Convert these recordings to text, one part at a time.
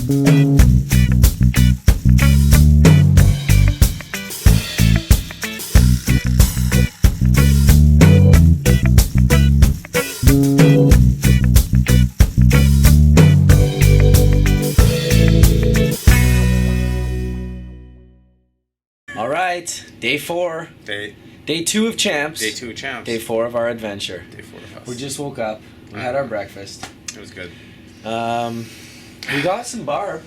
All right, day 4. Day 2 of champs. Day 2 of champs. Day 4 of our adventure. Day 4 of us. We just woke up. We had our breakfast. It was good. We got some barb.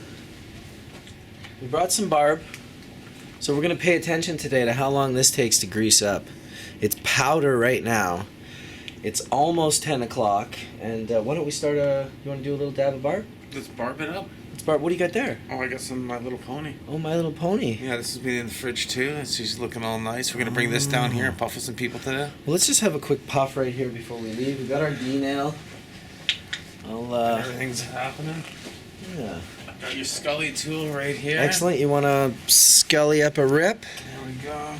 We brought some barb. So we're going to pay attention today to how long this takes to grease up. It's powder right now. It's almost 10 o'clock. And why don't we start you want to do a little dab of barb? Let's barb it up. Let's barb. What do you got there? Oh, I got some My Little Pony. Oh, My Little Pony. Yeah, this has been in the fridge too. It's just looking all nice. We're going to bring this down here and puff with some people today. Well, let's just have a quick puff right here before we leave. We got our D-nail. Everything's happening. Yeah. Got your Scully tool right here. Excellent. You want to scully up a rip? There we go.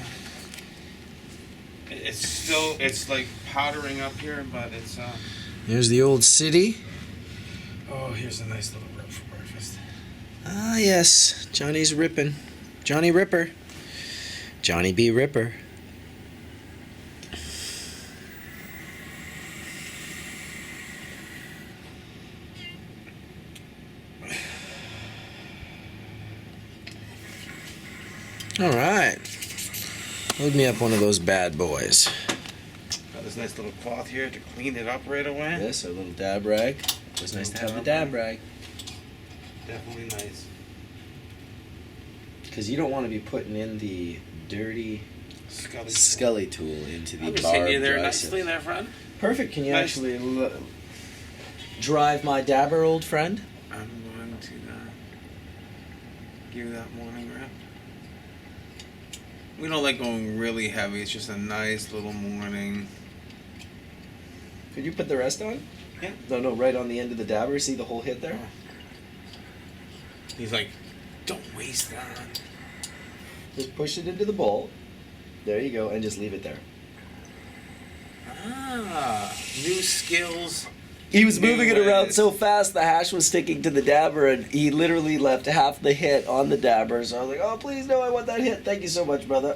It's like powdering up here, but it's Here's the old city. Oh, here's a nice little rip for breakfast. Ah, yes. Johnny's ripping. Johnny Ripper. Johnny B. Ripper. All right. Load me up one of those bad boys. Got this nice little cloth here to clean it up right away. Yes, a little dab rag. It was nice to have the dab rag. Definitely nice. Because you don't want to be putting in the dirty Scully tool into the I'm just barb sitting you there dry nicely sift. there, friend. Perfect. Can you Nice. actually drive my dabber, old friend? I'm going to give that morning rip. We don't like going really heavy. It's just a nice little morning. Could you put the rest on? Yeah. No, right on the end of the dabber. See the whole hit there? He's like, don't waste that. Just push it into the bowl. There you go, and just leave it there. Ah, new skills. He was moving it around ways. so fast, the hash was sticking to the dabber, and he literally left half the hit on the dabber. So I was like, oh, please, no, I want that hit. Thank you so much, brother.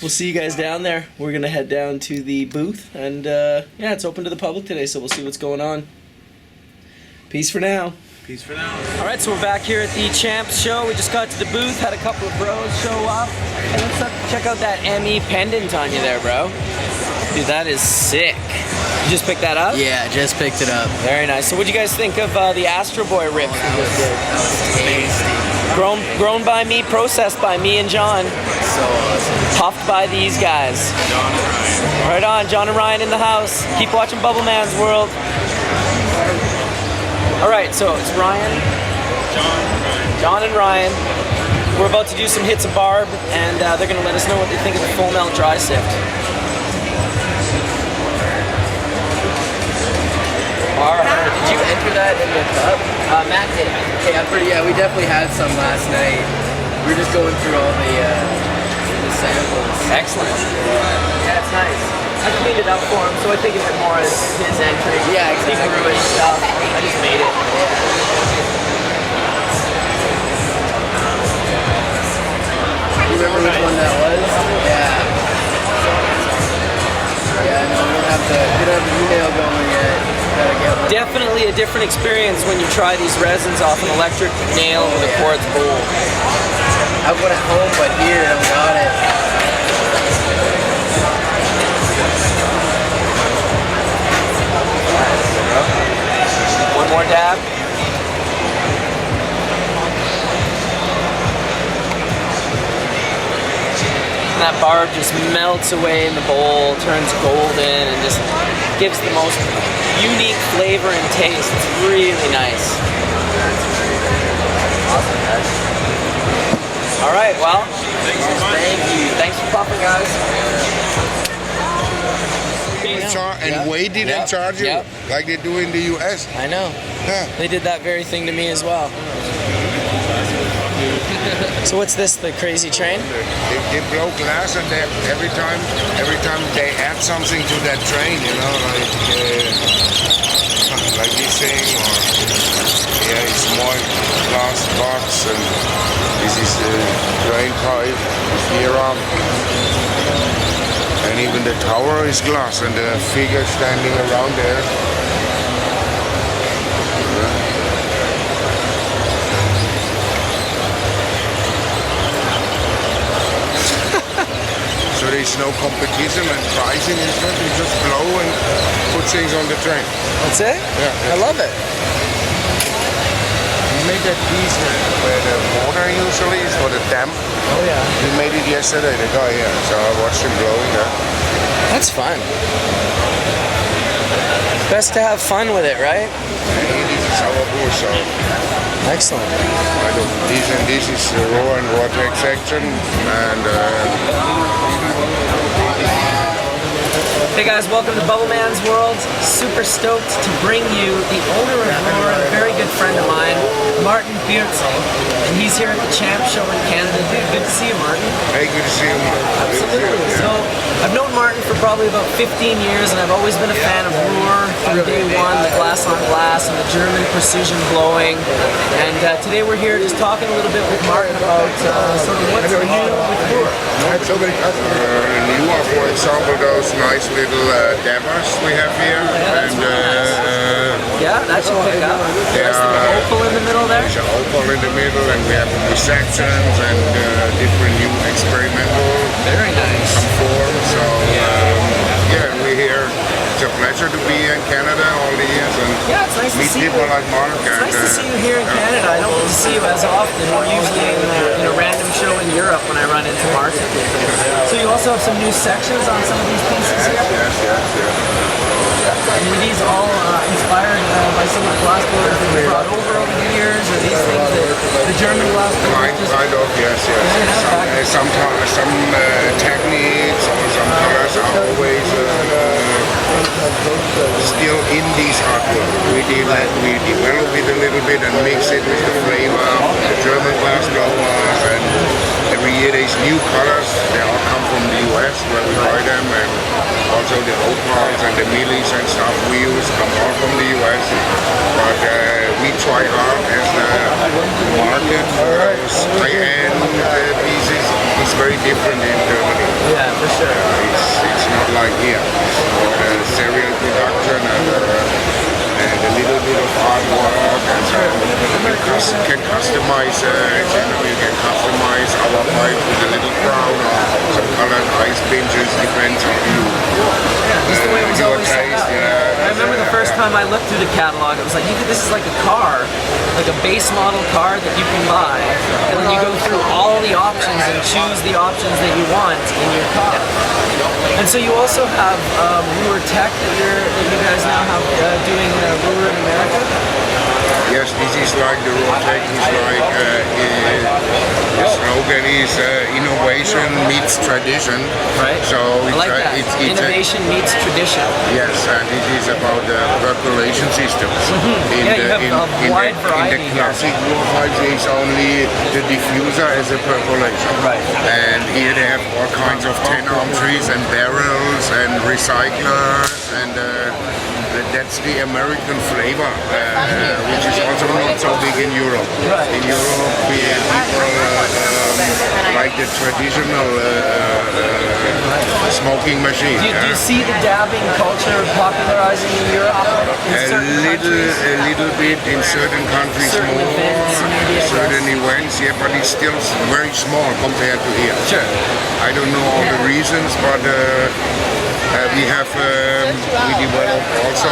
We'll see you guys down there. We're going to head down to the booth, and yeah, it's open to the public today, so we'll see what's going on. Peace for now. Peace for now. All right, so we're back here at the Champs show. We just got to the booth, had a couple of bros show up. And let's check out that ME pendant on you there, bro. Dude, that is sick. You just picked that up? Yeah, just picked it up. Very nice. So what'd you guys think of the Astro Boy rip? That was tasty. Grown by me, processed by me and John. So awesome. Puffed by these guys. John and Ryan. Right on, John and Ryan in the house. Keep watching Bubble Man's World. All right, so it's Ryan. John and Ryan. We're about to do some hits of barb, and they're going to let us know what they think of the full melt dry sift. All right. Did you enter that in the cup? Matt did. Yeah, we definitely had some last night. We were just going through all the samples. Excellent. Yeah, it's nice. I cleaned it up for him, so I think of it more as his entry. Yeah, exactly. He grew his stuff. I just made it. You remember which one that was? Yeah. Yeah, no, we don't have the email going yet. Gotta get one. Definitely a different experience when you try these resins off an electric nail with a quartz bowl. I have one at home, but here I don't got it. One more dab. And that barb just melts away in the bowl, turns golden, and just gives the most unique flavor and taste. It's really nice. Awesome, guys. All right, well, thank you. Thanks for popping, guys. And Wade didn't charge you like they do in the U.S. I know. Yeah. They did that very thing to me as well. So what's this, the crazy train? They blow glass, and every time they add something to that train, you know, like this thing, or yeah, it's box, and this is the drain pipe here on. And even the tower is glass, and the figure standing around there. So there's no competition and pricing and stuff. You just blow and put things on the train. That's it? Yeah. I love it. He made that piece where the water usually is for the dam. Oh yeah. He made it yesterday, the guy here. So I watched him blowing that. That's fun. Best to have fun with it, right? And this is our booth, so Excellent. this is the Roor and Roor section, and Hey guys, welcome to Bubble Man's World. Super stoked to bring you the owner of Roor, a very good friend of mine, Martin Biertzel. And he's here at the Champ Show in Canada. Dude, good to see you, Martin. hey, good to see you, Mark. Absolutely. So, I've known Martin for probably about 15 years, and I've always been a fan of Roor from day one, the glass on glass and the German precision blowing. And today we're here just talking a little bit with Martin about sort of what's new with Roor. New are, for example, those nice little dammers we have here, and Yeah, that should pick up. Nice little opal in the middle there. there's an opal in the middle, and we have new sections and different new experimental Very nice. forms. So yeah, we're here. It's a pleasure to be in Canada all the years and Yeah, it's nice to meet see people you. like Mark. It's nice to see you here in Canada. I don't get to see you as often. We're usually in a random show in Europe when I run into Martin. So you also have some new sections on some of these pieces here? Yes. And were these all inspired by some of the glass blowers that you brought over the years, or these things that the German glass blowers just... Kind of, yes. Sometimes some techniques or some colors are always still in these artwork. We develop it a little bit and mix it with the flavor of the German glass blowers, and every year there's new colors. They all come from the US where we buy them, and also the opals and the millies and stuff we use come all from the US. But we try hard as the market for those high-end pieces is very different in Germany. Yeah, for sure. It's not like here. Serial production and a little bit of hard work, and you can customize you can customize our pipe with a little crown or some colored ice pinches, depends on you. Just the way it was Your always set taste, up. I remember the first time I looked through the catalog, it was like, this is like a car, like a base model car that you can buy, and then you go through all the options and choose the options that you want in your car. And so you also have Roor Tech that you guys now have doing Roor in America. Yes, this is like the Roor Tech is like the slogan is innovation meets tradition. Right. So I like that. it's Innovation meets tradition. yes, and it is about the percolation systems. Yeah, you have a wide variety In the here. classic Roor pipes, is only the diffuser as a percolation. Right. And here they have all kinds of 10-arm trees and barrels and recyclers, and that's the American flavor, which is also not so big in Europe. Right. In Europe, people like the traditional smoking machine. Do you see the dabbing culture popularizing in Europe? In certain countries? A little bit in certain countries Certain more, events, maybe, I certain events, yeah, but it's still very small compared to here. Sure. I don't know all the reasons, but we have we developed also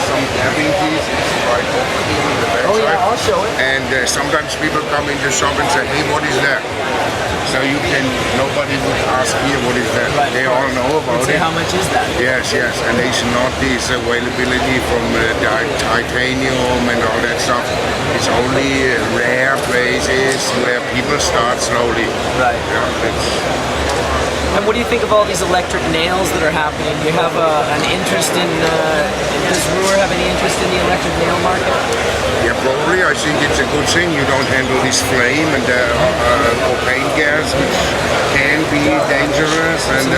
some dabbing pieces right over here on the backside. Oh yeah, I'll show it. And sometimes people come in the shop and say, hey, what is that? So nobody would ask here what is that. Right. They all know about Say, it. how much is that? Yes, and there's not this availability from titanium and all that stuff. It's only rare places where people start slowly. Right. Yeah, And what do you think of all these electric nails that are happening? Do you have an interest in, does Roor have any interest in the electric nail market? yeah, probably personally, I think it's a good thing you don't handle this flame and propane gas, which can be dangerous. And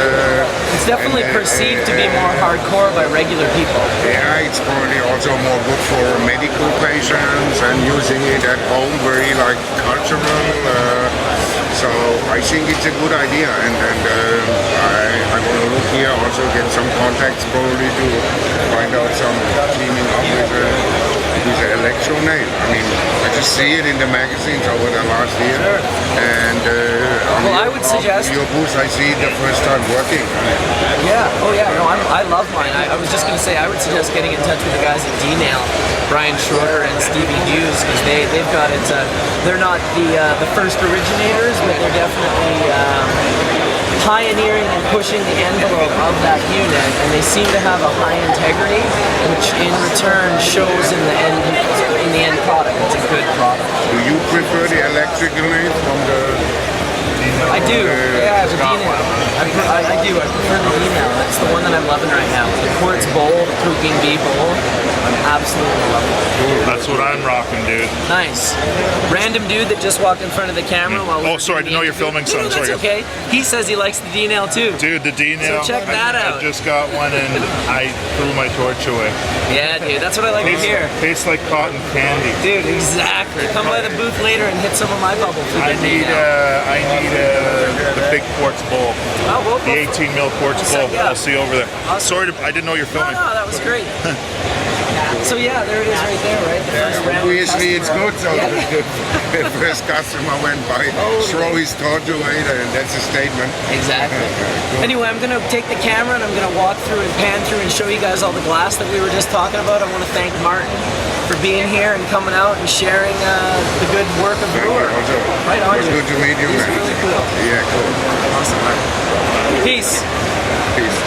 It's definitely perceived to be more hardcore by regular people. yeah, it's probably also more good for medical patients and using it at home, very like cultural. So I think it's a good idea, and I want to look here, also get some contacts probably to find out some teaming up with the electro nail. I mean, I just see it in the magazines over the last year, and Well, I would suggest your booth I see it the first time working. Yeah. Oh, yeah. No, I love mine. I was just going to say I would suggest getting in touch with the guys at D-Nail, Brian Schroeder and Stevie Hughes, because they've got it. They're not the first originators, but they're definitely pioneering and pushing the envelope of that unit, and they seem to have a high integrity, which in return shows in the end product. It's a good product. Do you prefer the electrical nail from the? I do. Yeah, the D-Nail. I do. I prefer the D-Nail. That's the one that I'm loving right now. The quartz bowl, the Cooking Bee bowl. I'm absolutely loving it. That's what I'm rocking, dude. Nice. Random dude that just walked in front of the camera while we Oh, sorry, I didn't know you're filming, son. No, that's Sorry. okay. He says he likes the D-Nail too. Dude, the D-Nail. So check that out. I just got one and I threw my torch away. Yeah, dude. That's what I like to hear. Tastes like cotton candy. Dude, exactly. Come by the booth later and hit some of my bubble for I the need the big quartz bowl. Oh, well, The 18 mil quartz I'll set bowl. you up. I'll see you over there. Awesome. Sorry, I didn't know you're No, filming. no, that was great. So yeah, there it is right there, right? The first random Obviously, it's customer. good. So the first customer went by, throw his torch away, and that's a statement. Exactly. Anyway, I'm gonna take the camera and I'm gonna walk through and pan through and show you guys all the glass that we were just talking about. I want to thank Martin for being here and coming out and sharing the good work of Roor. Right on. It's good to meet you, He's man. really cool. Yeah, cool. Awesome, Martin. Peace. Peace.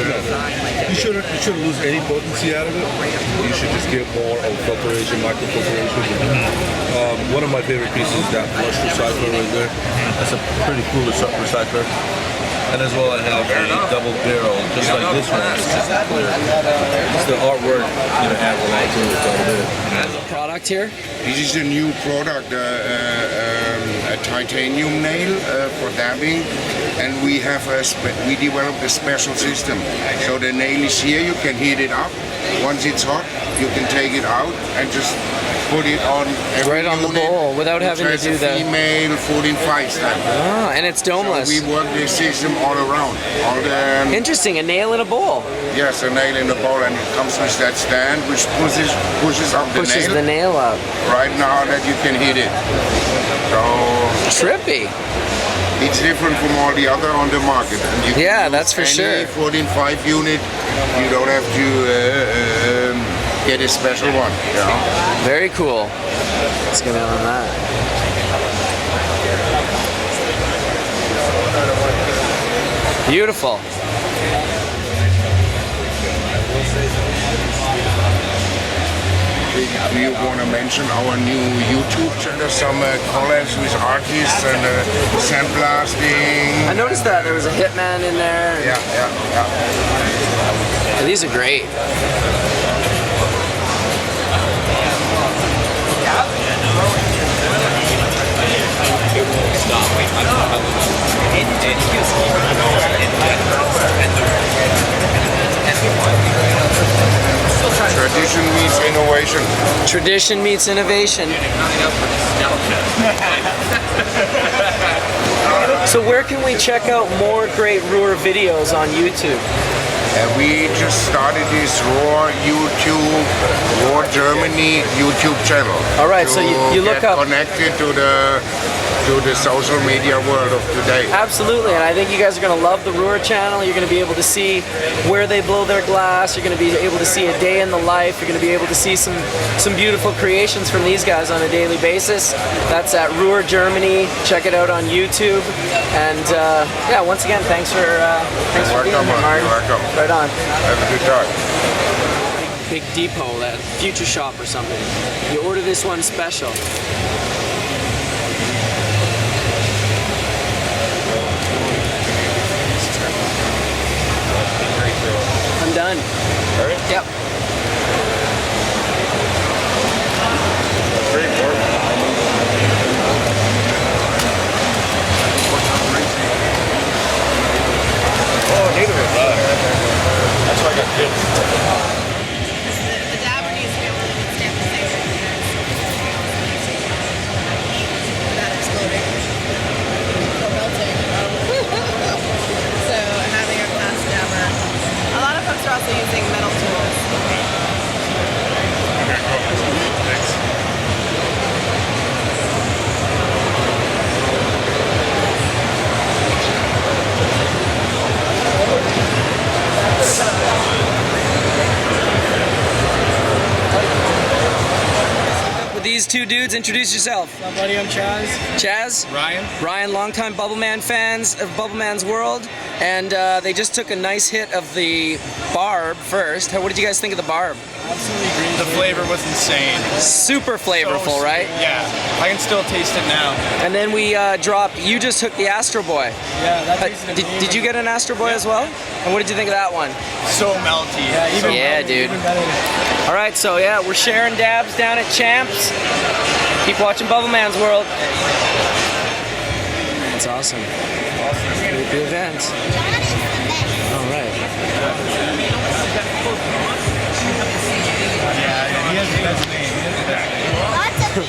You shouldn't lose any potency out of it. You should just get more of filtration, microfiltration. One of my favorite pieces is that flush recycler right there. That's a pretty cool recycler. And as well, I have a double barrel, just like this one. It's clear. It's the artwork, add a lot to it. That's all it is. Product here. This is a new product, a titanium nail for dabbing, and we have we developed a special system. So the nail is here. You can heat it up. Once it's hot, you can take it out and just put it on Right on the unit, bowl without which having to has do a the. female 14.5 style. Oh, and it's domeless. We work this system all around. All the Interesting, a nail in a bowl. yes, a nail in the bowl, and it comes with that stand which pushes up the Pushes nail the nail up. right now that you can hit it. So Trippy. it's different from all the other on the market. And you can Yeah, use that's for any sure. 14.5 unit. You don't have to get a special one. Very cool. Let's get out on that. Beautiful. Do you want to mention our new YouTube channel? Some collabs with artists and sandblasting. I noticed that there was a Hitman in there. Yeah. These are great. Tradition meets innovation. Tradition meets innovation. So where can we check out more great Roor videos on YouTube? We just started this Roor Germany YouTube channel. All right, so you look get up- connected to the social media world of today. Absolutely, and I think you guys are going to love the Roor channel. You're going to be able to see where they blow their glass. You're going to be able to see a day in the life. You're going to be able to see some beautiful creations from these guys on a daily basis. That's at Roor Germany. Check it out on YouTube. And yeah, once again, thanks for being here, Martin. You're welcome. Right on. Have a good time. Big depot, that Future Shop or something. You order this one special. I'm done. All right. Yep. these two dudes. Introduce yourself. Buddy, I'm Chaz. Chaz? Ryan, longtime Bubbleman fans of Bubbleman's World. And they just took a nice hit of the barb first. What did you guys think of the barb? Absolutely green. The flavor was insane. Super flavorful, right? Yeah, I can still taste it now. And then we dropped, you just took the Astro Boy. Yeah, that tasted amazing. Did you get an Astro Boy as well? And what did you think of that one? So melty. Yeah, dude. All right, so yeah, we're sharing dabs down at Champs. Keep watching Bubbleman's World. That's awesome. Great big event. All right. He has the best name.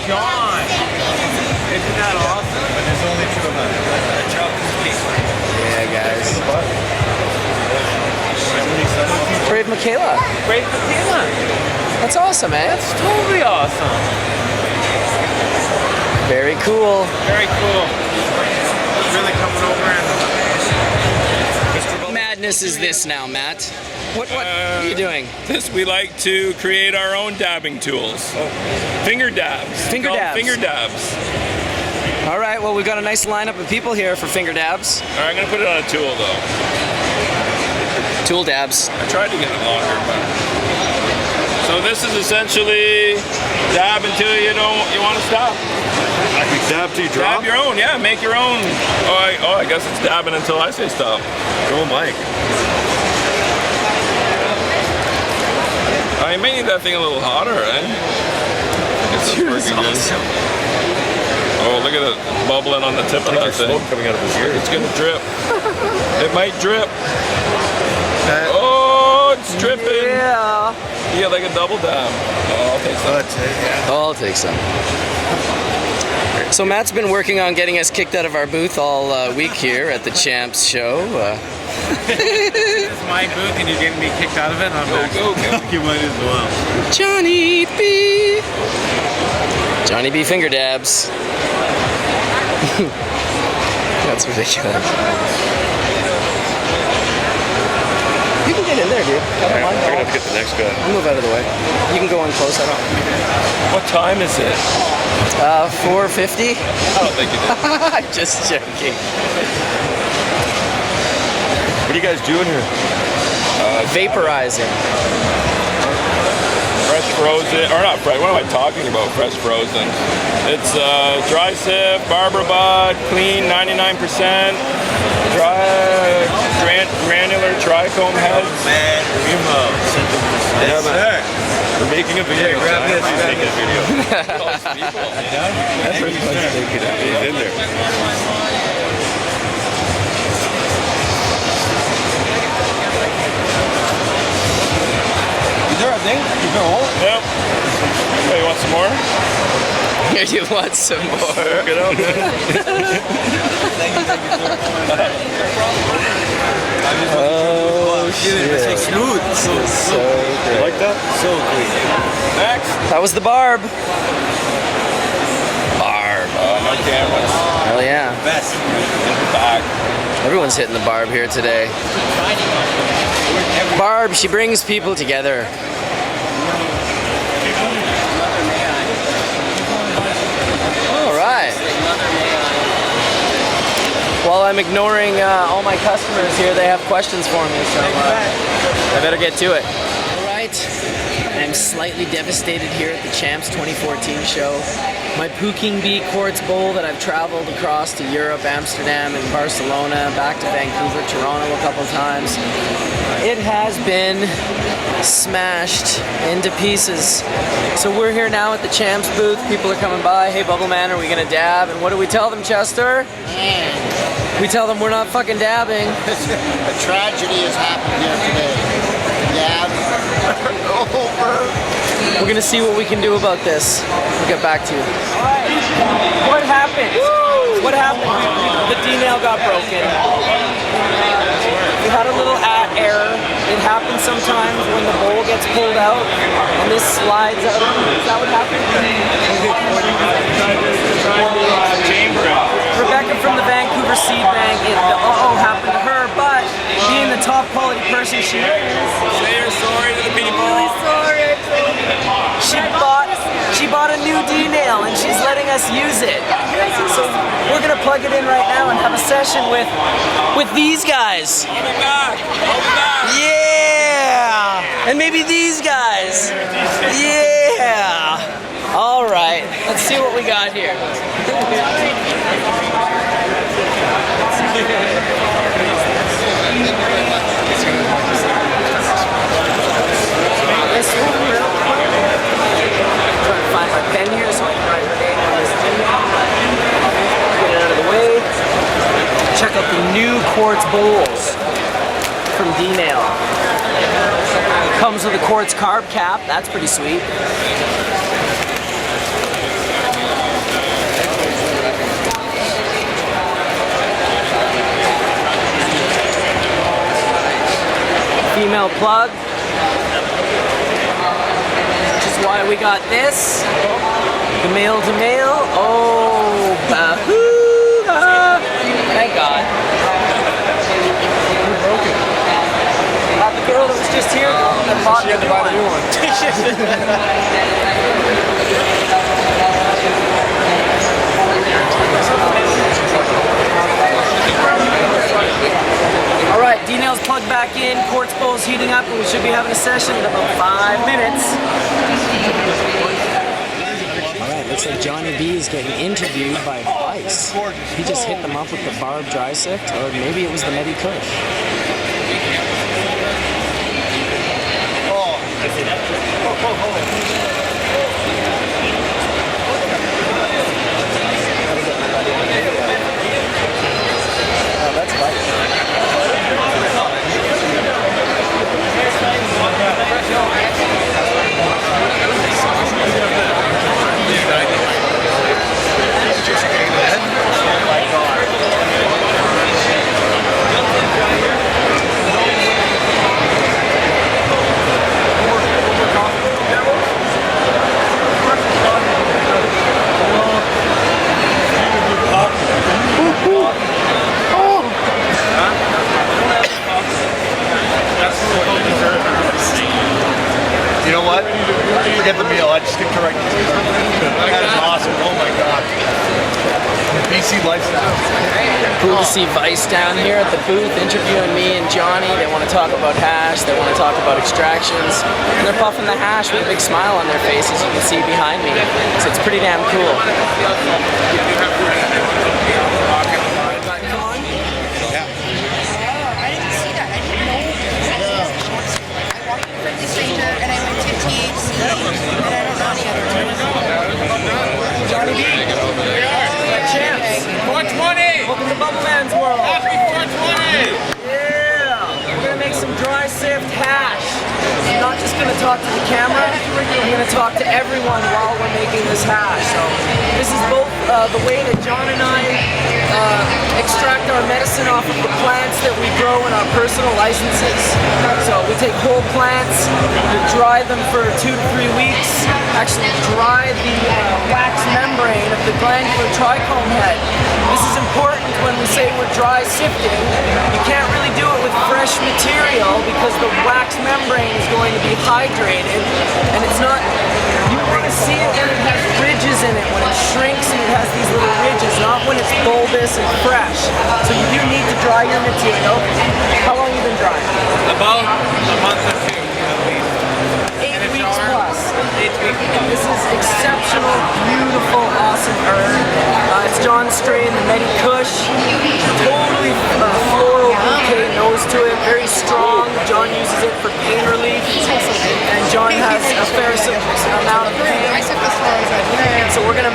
John. Isn't that awesome? But there's only two of us. Yeah, guys. Brave Michaela. Brave Michaela. That's awesome, man. That's totally awesome. Very cool. Very cool. Really coming over and... Madness is this now, Matt? What are you doing? This, we like to create our own dabbing tools. Finger dabs. Finger dabs. Finger dabs. All right, well, we've got a nice lineup of people here for finger dabs. All right, I'm going to put it on a tool, though. Tool dabs. I tried to get it longer, but... So this is essentially dab until you want to stop. Like we dab till you drop? Dab your own, yeah, make your own. I guess it's dabbing until I say stop. Go, Mike. I may need that thing a little hotter, eh? It's working good. Oh, look at it bubbling on the tip of that thing. Smoke coming out of his ears. It's gonna drip. It might drip. Oh, it's dripping. Yeah. Yeah, like a double dab. Oh, I'll take some. I'll take some. So Matt's been working on getting us kicked out of our booth all week here at the Champs show. It's my booth and you're getting me kicked out of it? Go. You might as well. Johnny B. Johnny B. finger dabs. That's ridiculous. You can get in there, dude. We're gonna have to get the next guy. I'll move out of the way. You can go in close. I don't. What time is it? 4:50. I don't think it is. I'm just joking. What are you guys doing here? Vaporizing. Fresh frozen, or not fresh, what am I talking about? Fresh frozen. It's dry sift, Barbara Bud, clean 99%, granular trichome heads. Man, yes, sir. We're making a video. grab this, He's grab making a video. That's what he's taking it. He's in there. Is there a thing? You feel old? Yep. Hey, you want some more? You want some more? Get out there. Oh shit! It's smooth. So You like that? So clean. Next. that was the barb. Barb. No cameras. Hell yeah! Best. Back. Everyone's hitting the barb here today. Barb, she brings people together. All right. While I'm ignoring all my customers here, they have questions for me, so I better get to it. All right. I'm slightly devastated here at the Champs 2014 show. My Peking Bee Quartz Bowl that I've traveled across to Europe, Amsterdam, and Barcelona, back to Vancouver, Toronto a couple times. It has been smashed into pieces. So we're here now at the Champs booth. People are coming by. Hey, Bubbleman, are we gonna dab? And what do we tell them, Chester? We tell them we're not fucking dabbing. A tragedy has happened here today. Dab. We're gonna see what we can do about this. We'll get back to you. What happened? What happened? The D-nail got broken. We had a little error. It happens sometimes when the bowl gets pulled out and this slides out. Is that what happened? Rebecca from the Vancouver Seed Bank, the happened to her, but being the top quality person she is, Say you're sorry to the people. really sorry. She bought a new D-nail. best use it. So we're gonna plug it in right now and have a session with these guys. Yeah! And maybe these guys. Yeah! All right, let's see what we got here. This one real quick. I'm trying to find my pen here so I can write her name on this thing. Get it out of the way. Check out the new quartz bowls from D-Nail. Comes with a quartz carb cap. That's pretty sweet. Female plug. Which is why we got this. The male to male. Oh, bahoo! Thank God. Not the girl that was just here. That bought the new one. All right, D-Nail's plugged back in, quartz bowl's heating up, and we should be having a session in about 5 minutes. All right, looks like Johnny B is getting interviewed by Vice. He just hit them up with the Barb dry sift, or maybe it was the Medi Kush. Oh, that's Vice. You know what? Forget the meal. I just get correct. That is awesome. Oh my God. BC lifestyle. Cool to see Vice down here at the booth interviewing me and Johnny. They want to talk about hash. They want to talk about extractions. And they're puffing the hash with a big smile on their faces. You can see behind me. So it's pretty damn cool. Johnny B. Champs. 420! Welcome to Bubble Man's world. Happy 420! Yeah. We're going to make some dry sift hash. I'm not just going to talk to the camera. I'm going to talk to everyone while we're making this hash. So this is both the way that John and I extract our medicine off of the plants that we grow in our personal licenses. So we take whole plants, we dry them for 2 to 3 weeks, actually dry the wax membrane of the glandular trichome head. This is important when we say we're dry sifting. You can't really do it with fresh material because the wax membrane is going to be hydrated, and it's not, you want to see it when it has ridges in it, when it shrinks and it has these little ridges, not when it's bulbous and fresh. So you do need to dry your material. How long have you been drying? About a month or two, at least. 8 weeks plus. 8 weeks. This is exceptional, beautiful, awesome herb. It's John's strain, the Medi Kush. Totally floral bouquet nose to it, very strong. John uses it for pain relief, and John has a fair amount of pain. So we're gonna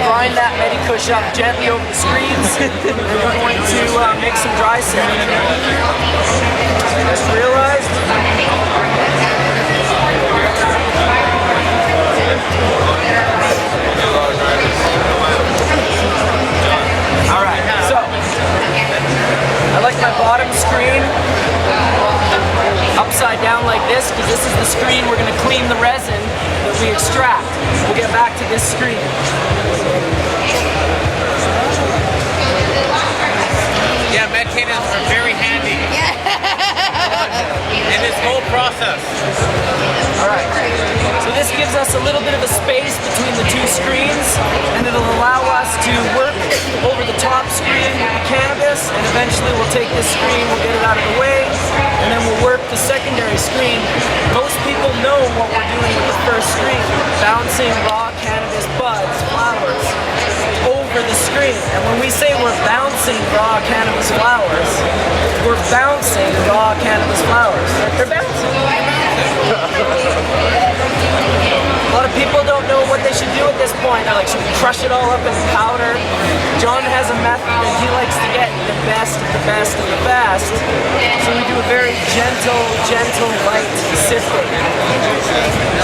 grind that Medi Kush up gently over the screens, and we're going to make some dry sift. Just realized. Alright, so I like my bottom screen upside down like this because this is the screen we're going to clean the resin that we extract. We'll get back to this screen. Yeah, meditators are very handy. In this whole process. Alright, so this gives us a little bit of a space between the two screens, and it'll allow us to work over the top screen with the cannabis, and eventually we'll take this screen, we'll get it out of the way, and then we'll work the secondary screen. Most people know what we're doing with the first screen, bouncing raw cannabis buds, flowers, over the screen. And when we say we're bouncing raw cannabis flowers, we're bouncing raw cannabis flowers. They're bouncing. A lot of people don't know what they should do at this point. They're like, should we crush it all up in powder? John has a method that he likes to get the best of the best of the best. So we do a very gentle, light sifting.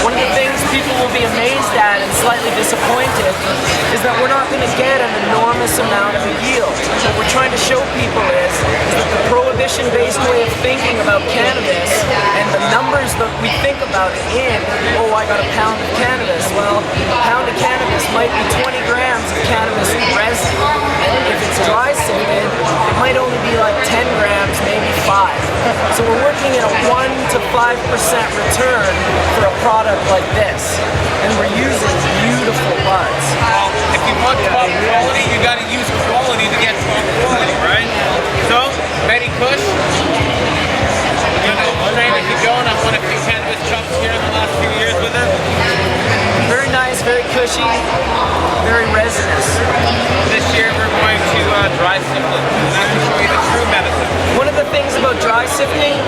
One of the things people will be amazed at and slightly disappointed is that we're not going to get an enormous amount of a yield. What we're trying to show people is that the prohibition-based way of thinking about cannabis and the numbers that we think about it in, oh, I got a pound of cannabis. Well, a pound of cannabis might be 20 grams of cannabis resin. And if it's dry sifted, it might only be like 10 grams, maybe 5. So we're working at a 1 to 5% return for a product like this. And we're using beautiful buds. Well, if you want top quality, you got to use quality to get top quality, right? So, Betty Kush, you know, trying to keep going. I've won a few cannabis chops here in the last few years with it. Very nice, very cushy, very resinous. This year we're going to dry sift it, and I can show you the true medicine. One of the things about dry sifting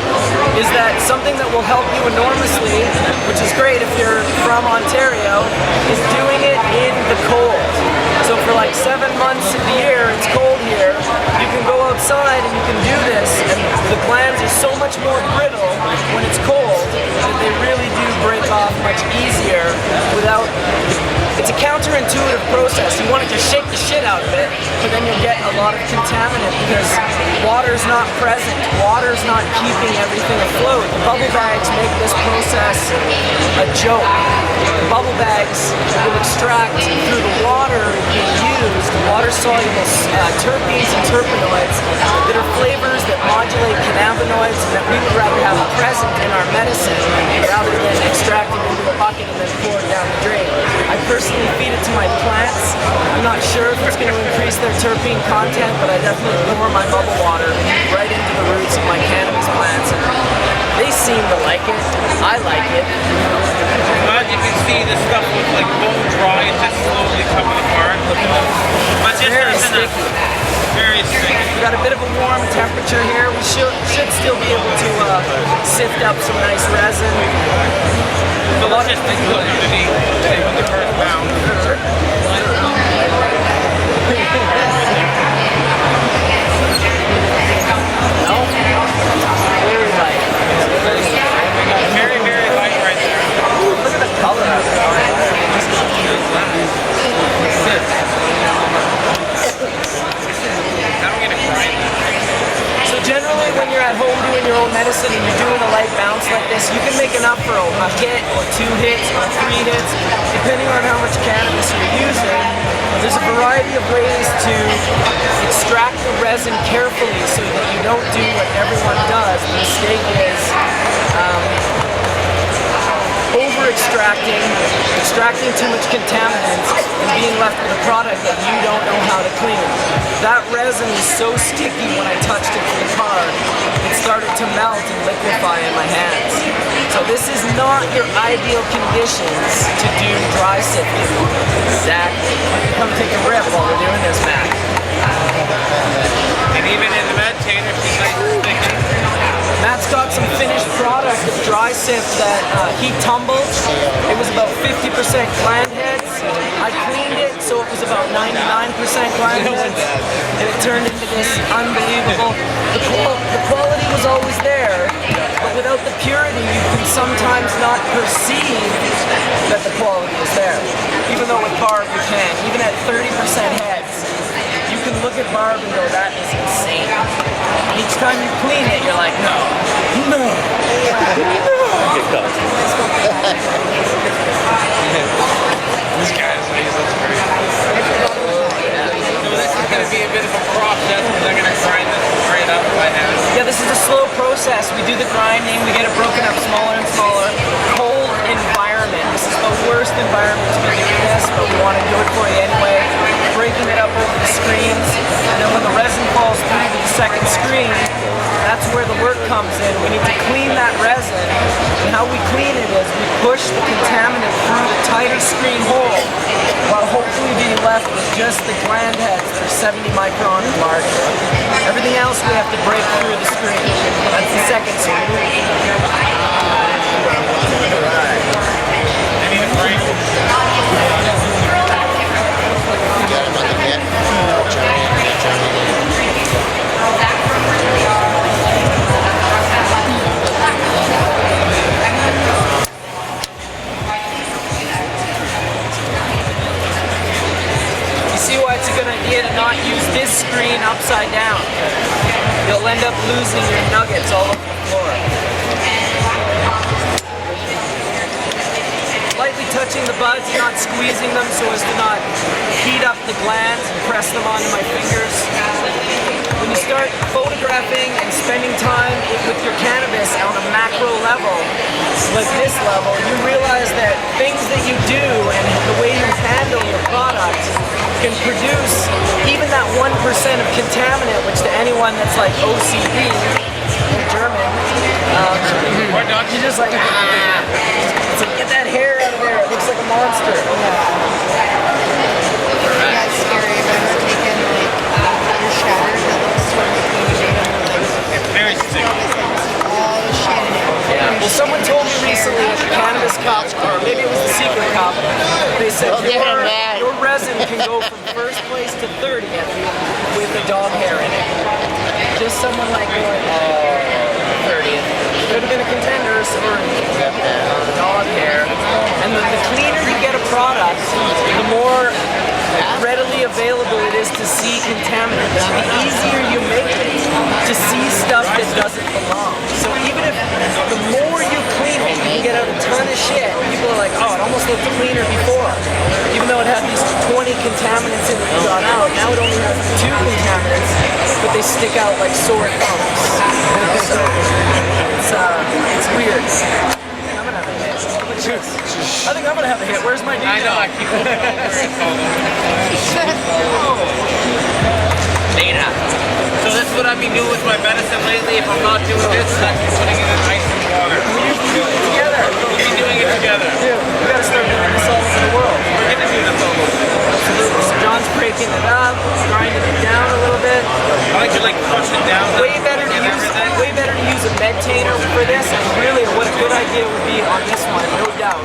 is that something that will help you enormously, which is great if you're from Ontario, is doing it in the cold. So for like 7 months of the year, it's cold here, you can go outside and you can do this, and the glands are so much more brittle when it's cold that they really do break off much easier without. It's a counterintuitive process. You want to just shake the shit out of it, but then you'll get a lot of contaminant because water's not present. Water's not keeping everything afloat. The bubble bags make this process a joke. The bubble bags will extract through the water being used water-soluble terpenes and terpenoids that are flavors that modulate cannabinoids and that we would rather have present in our medicine rather than extracting into a bucket and then poured down the drain. I personally feed it to my plants. I'm not sure if it's going to increase their terpene content, but I definitely pour my bubble water right into the roots of my cannabis plants. And they seem to like it. I like it. But you can see the stuff was like bone dry and just slowly coming apart. But just Very isn't it? sticky. Very sticky. We've got a bit of a warm temperature here. We should still be able to sift up some nice resin. So let's just take a look underneath with the first pound. No? Very light. Very, very light right there. Ooh, look at the color of it. Now we're gonna grind that. So generally when you're at home doing your own medicine and you're doing a light bounce like this, you can make enough for a hit or 2 hits or 3 hits, depending on how much cannabis you're using. There's a variety of ways to extract the resin carefully so that you don't do what everyone does. The mistake is over-extracting, extracting too much contaminants, and being left with a product that you don't know how to clean. That resin is so sticky when I touched it to the card, it started to melt and liquefy in my hands. So this is not your ideal conditions to do dry sifting. Exactly. Come take a rip while we're doing this, Matt. And even in the meditator, she's nice and sticky. Matt's got some finished product of dry sift that he tumbled. It was about 50% gland heads. I cleaned it so it was about 99% gland heads. And it turned into this unbelievable. The quality was always there, but without the purity, you can sometimes not perceive that the quality is there. Even though with barb you can. Even at 30% heads, you can look at barb and go, that is insane. Each time you clean it, you're like, no. This guy's nice, that's great. So this is going to be a bit of a process because I'm going to grind this straight up by hand. Yeah, this is a slow process. We do the grinding, we get it broken up smaller and smaller. Cold environment. This is the worst environment to be doing this, but we want to second screen, that's where the work comes in. We need to clean that resin, and how we clean it is we push the contaminant through the tighter screen hole while hopefully being left with just the gland heads that are 70 micron and larger. Everything else we have to break through the screen. That's the second screen. You see why it's a good idea to not use this screen upside down. You'll end up losing your nuggets all over the floor. Lightly touching the buds, not squeezing them so as to not heat up the glands and press them onto my fingers. When you start photographing and spending time with your cannabis on a macro level, like this level, you realize that things that you do and the way you handle your product can produce even that 1% of contaminant, which to anyone that's like OCD, in German, you're just like, it's like, get that hair out of there, it looks like a monster. That's scary. I've ever taken your shatter that looks sort of like when you made them like Very sick. all the shit in it. Yeah. Well, someone told me recently at the cannabis cup, or maybe it was the secret cup, they said your resin can go from first place to 30th with the dog hair in it. Just someone like going, 30th. Could have been a contender, sorry. Dog hair. And the cleaner you get a product, the more readily available it is to see contaminants. The easier you make it to see stuff that doesn't belong. So even if the more you clean it, you can get out a ton of shit. People are like, oh, it almost looked cleaner before. Even though it had these 20 contaminants in it you got out, now it only has 2 contaminants, but they stick out like sore thumbs. So it's weird. I'm gonna have a hit. I think I'm gonna have a hit. Where's my decal? I know, I keep looking over it. Dana. So this is what I've been doing with my medicine lately. If I'm not doing this, I'm putting it in ice and water. We used to do it together. We'll be doing it together. Dude, we gotta start doing this all over the world. We're gonna do this all over. Absolutely. So John's breaking it up, grinding it down a little bit. I like to like push it down. Way better to use a meditainer for this, and really what a good idea would be on this one, no doubt.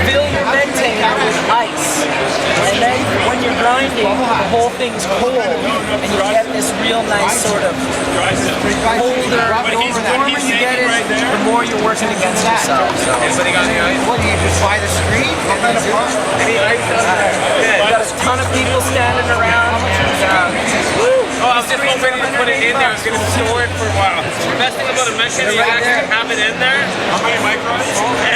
Fill your meditainer with ice, and then when you're grinding, the whole thing's cold, and you get this real nice sort of holder. The warmer you get it, the more you're working against yourself. So. Anybody got any ice? What do you just buy the screen? Any ice out there? We've got a ton of people standing around. Oh, I was just hoping to put it in there. I was going to store it for a while. The best thing about a medicine is you actually have it in there. How many microns?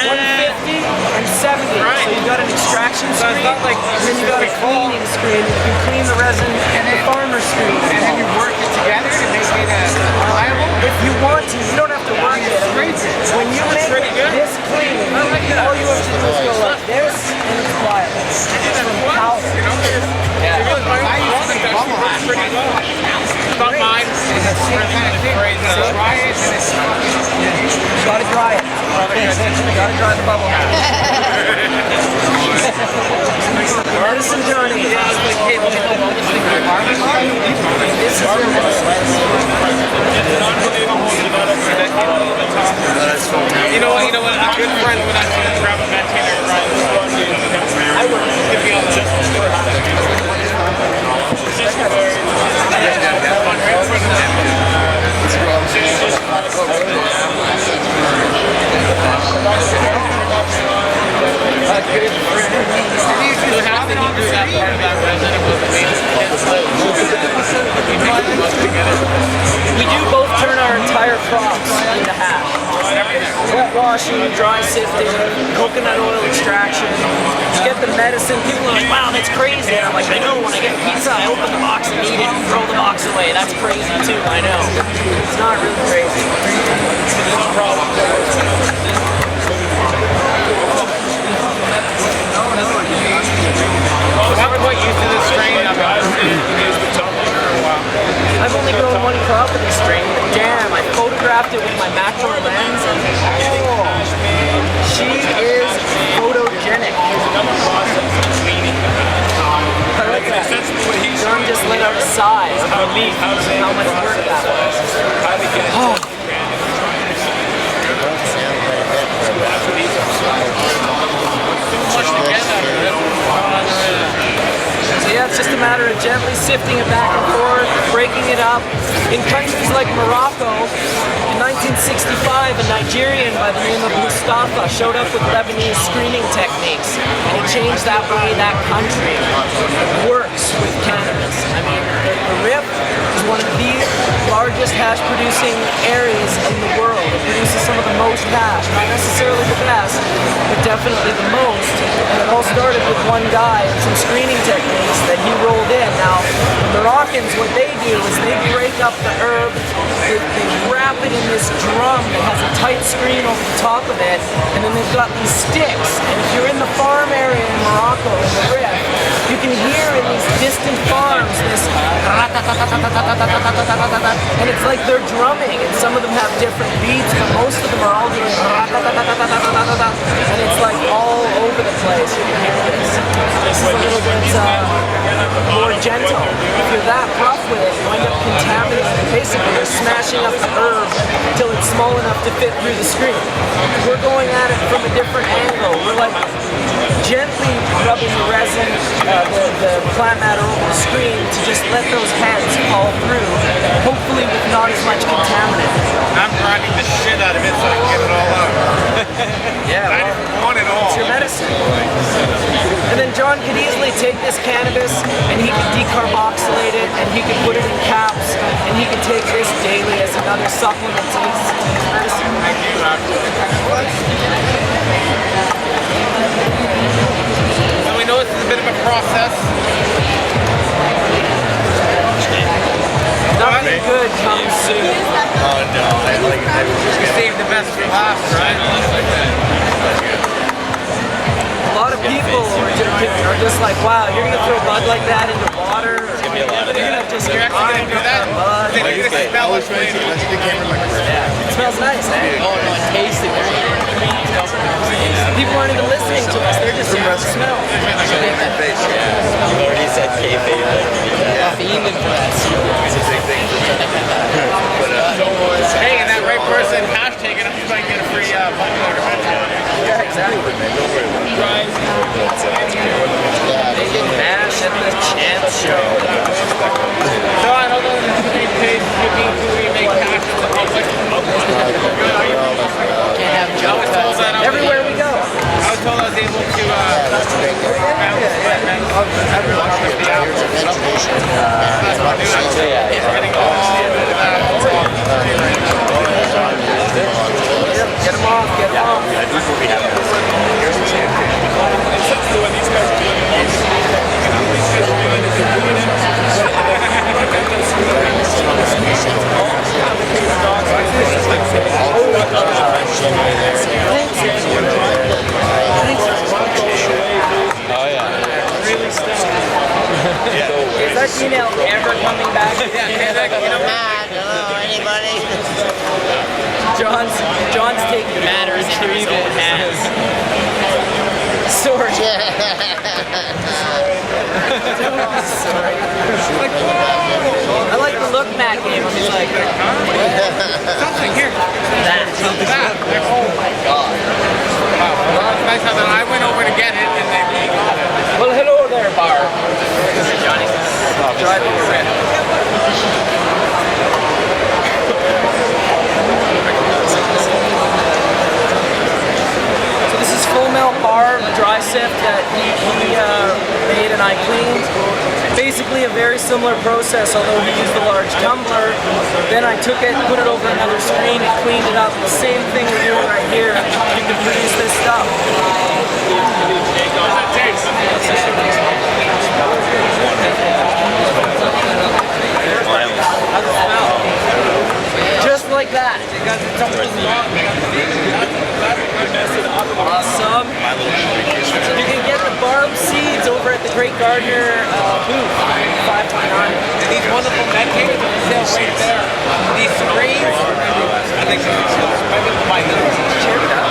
150 and 70. Right. So you've got an extraction screen, it's not like and then you've got a cleaning screen. You can clean the resin and the farmer screen. And then you work it together to make it reliable? If you want to, you don't have to work it. When you make this clean, all you have to do is go like this, and it's pliable. It's from powder. Yeah. Pretty well. Not mine. It's really crazy. Try it and it's You gotta dry it. You gotta dry the bubble. Medicine Johnny. This is your medicine. You know what? A good friend when I see him grab a meditator and ride I would. give me all the We do both turn our entire crops into hash. Wet washing, dry sifting, coconut oil extraction. You get the medicine, people are like, wow, that's crazy. And I'm like, I know, when I get pizza, I open the box and eat it and throw the box away. That's crazy too, I know. It's not really crazy. I'm quite used to this strain. I've used the top for a while. I've only size of the leaf and how much work that was. Oh. So yeah, it's just a matter of gently sifting it back and forth, breaking it up. In countries like Morocco, in 1965, a Nigerian by the name of Mustafa showed up with Lebanese screening techniques, and he changed that way that country works with cannabis. I mean, the Rif is one of the largest hash producing areas in the world. It produces some of the most hash, not necessarily the best, but definitely the most. And it all started with one guy and some screening techniques that he rolled in. Now, the Moroccans, what they do is they break up the herb, they wrap it in this drum that has a tight screen over the top of it, and then they've got these sticks. And if you're in the farm area in Morocco, in the Rif, you can hear in these distant farms this and it's like they're drumming, and some of them have different beats, but most of them are all doing and it's like all over the place. You can hear this. This is a little bit more gentle. If you're that rough with it, you end up contaminating it. Basically, you're smashing up the herb until it's small enough to fit through the screen. We're going at it from a different angle. We're like gently rubbing the resin, the plant matter over the screen to just let those heads fall through, hopefully with not as much contaminant. I'm grinding the shit out of it so I can get it all out. Yeah, I didn't want it all. It's your medicine. And then John could easily take this cannabis and he could decarboxylate it and he could put it in caps and he could take this daily as another supplement to his medicine. So we know this is a bit of a process. Nothing good comes soon. Oh no, We saved the best for last, right? A lot of people are just like, wow, you're gonna throw bud like that into water? You're gonna just You're actually gonna do that? bud. Then you're gonna smell it later. It smells nice, eh? Oh no, it tastes it. People aren't even listening to us, they're just hearing the smell. You already said kayfabe. Fiending for that. Hey, and that right person hashtag it, I'm just going to get a free bundle or Yeah, exactly. Making mash at the Chance Show. So I don't know if the same page could be who we make cash in the public. Can't have junk cuts everywhere we go. I was told I was able to bounce the apple. That's what I do. It's getting all over that. Get them off, get them off. Is that email ever coming back? Anybody? John's taking matters into his own hands. Sorry. I like the look Matt gave him. He's like, Something here. that. Oh my god. Wow. Well, it's nice how that I went over to get it and they really got it. Well, hello there, Bar. Johnny. Driving your red. So this is full melt bar, dry sift that he made and I cleaned. Basically a very similar process, although he used a large tumbler. Then I took it, put it over another screen, and cleaned it up. The same thing we're doing right here. You can produce this stuff. How's it smell? Just like that. Awesome. You can get the barb seeds over at the Great Gardener booth, 529. And these wonderful medicators on sale right there. These screens, I think I would buy them. Cheer it up.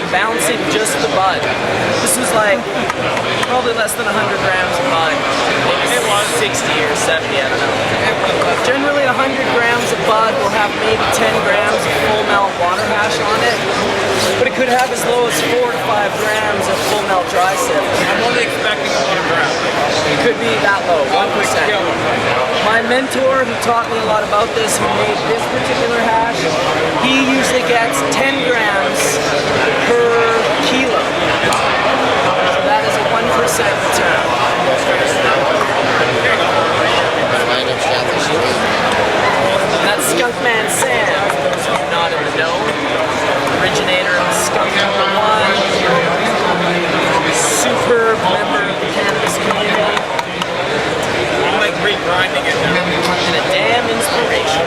bouncing just the bud. This was like probably less than 100 grams of bud. Maybe it was 60 or 70, I don't know. Generally 100 grams of bud will have maybe 10 grams of full melt water hash on it, but it could have as low as 4 to 5 grams of full melt dry sift. I'm only expecting 1 gram. It could be that low, 1%. My mentor, who taught me a lot about this, who made this particular hash, he usually gets 10 grams per kilo. So that is a 1% return. That's Skunkman Sam, for those of you not in the know. Originator of Skunk number 1. Superb member of the cannabis community. I'm like regrinding it now. And a damn inspiration.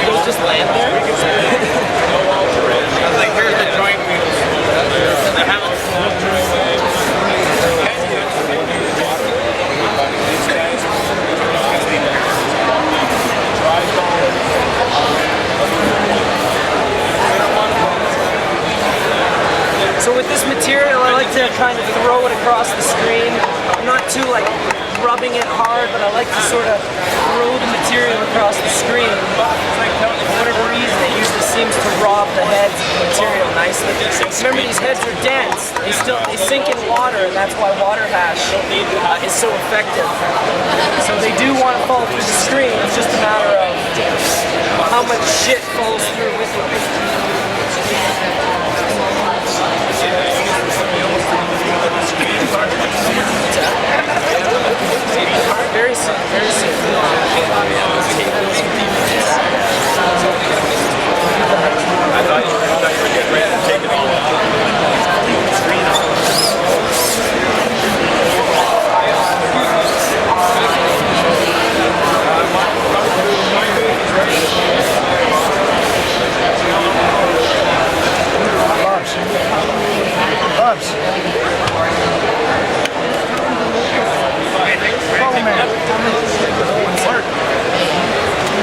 You'll just land there? I was like, here's the joint wheels. I haven't smoked So with this material, I like to kind of throw it across the screen. I'm not too like rubbing it hard, but I like to sort of throw the material across the screen. For whatever reason, it usually seems to rob the heads of the material nicely. Remember, these heads are dense. They sink in water, and that's why water hash is so effective. So they do want to fall through the screen. It's just a matter of how much shit falls through with it. Very soon, very soon. I thought you were getting ready to take it all Bubs.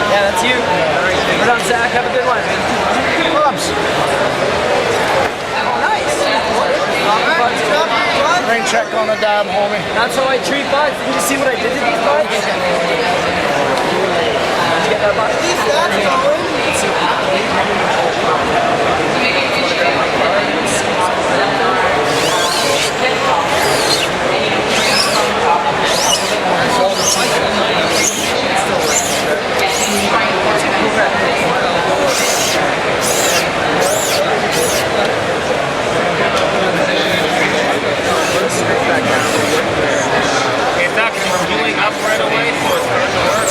Yeah, that's you. Right on, Zach. Have a good one. Bubs. Oh, nice. Rain check on the dab, homie. That's how I treat buds. Did you see what I did to these buds? Did you get that bud? It's not going to be healing up right away, so it's going to work.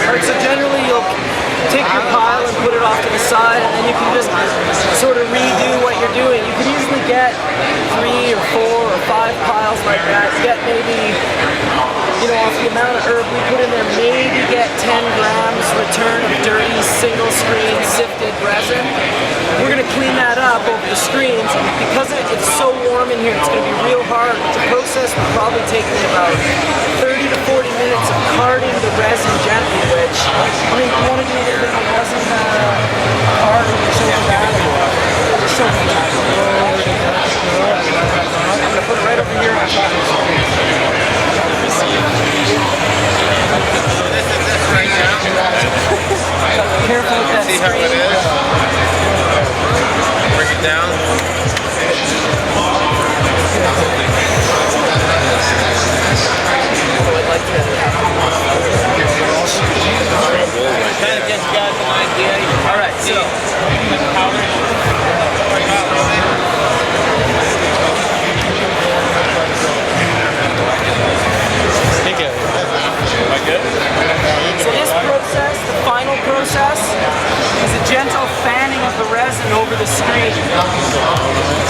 Alright, so generally you'll take your pile and put it off to the side, and then you can just sort of redo what you're doing. You can easily get 3 or 4 or 5 piles like that. You get maybe, off the amount of herb we put in there, maybe get 10 grams return of dirty single screen sifted resin. We're going to clean that up over the screens, and because it's so warm in here, it's going to be real hard. The process will probably take me about 30 to 40 minutes of carding the resin gently, which, you want to do a little bit of resin carding to show you that? Show me that. I'm going to put it right over here on top of the screen. So this is this right now. Careful with that See how it is. Bring it down. Kind of gives you guys an idea. All right, so so this process, the final process, is a gentle fanning of the resin over the screen.